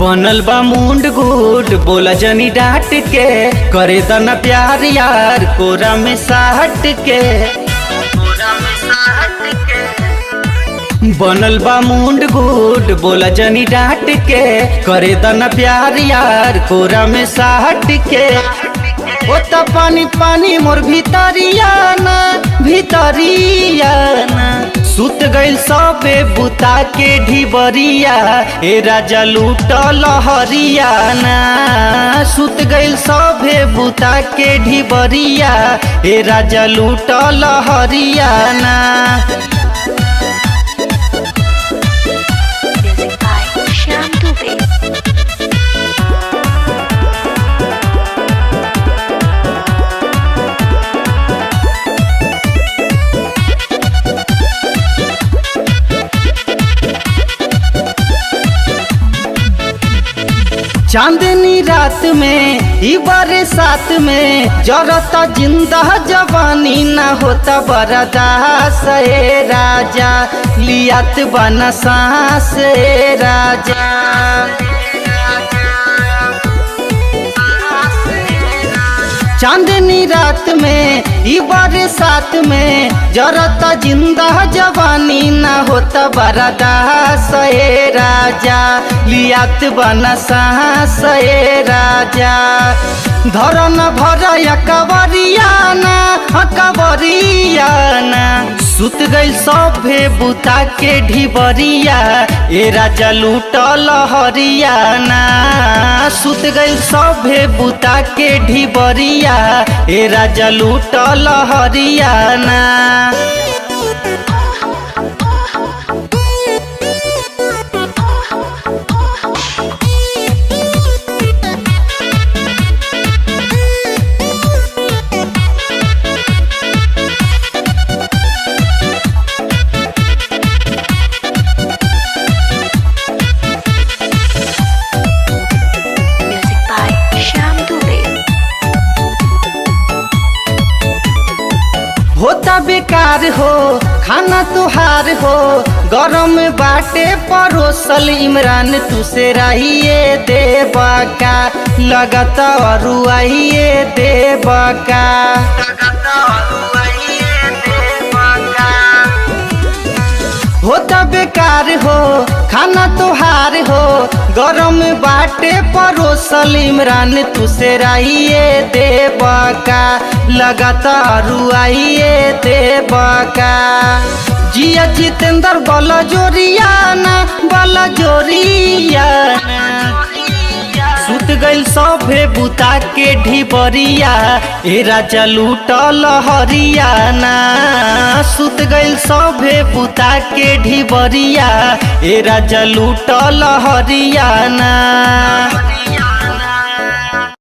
बनल बा मुंड गुड बोला जनी डांट के करे दना प्यार यार कोरा में साहट के बनल बा मुंड गुड बोला जनी डांट के करे दना प्यार यार कोरा में साहट के ओ त पानी पानी मोर भीतरिया ना सुत गइल सबे बुता के ढिबरिया ए राजा लूट लहरिया ना सुत गइल सबे बुता के ढिबरिया ए राजा लूट लहरिया ना। चांदनी रात में ई बरसात में जरता जिंदा जवानी ना होता बर्दाश्त ए राजा लियात बना सांस ए राजा। चांदनी रात में ई बरसात में जरता जिंदा जवानी ना होता बर्दाश्त ए राजा लियात बना सांस ए राजा। धरन भरया कवरियाना सुत गइल सभे बुता के ढिबरिया ए राजा लूट लहरियाना सुत गइल सभे बुता के ढिबरिया ए राजा लूट लहरियाना। होता बेकार हो खाना तुहार हो गरम बाटे परोसल इमरान तुसे रहिए देवा का लगता रुआइए देवा का। होता बेकार हो खाना तुहार हो गरम बाटे परोसल इमरान तुसे रहिए देवा का लगता रुआइए देवा का। जिया जितेंद्र बल जोरियाना सुत गइल सभे बुता के ढिबरिया ए राजा लूट लहरियाना सुत गइल सभे बुता के ढिबरिया ए राजा लूट लहरियाना।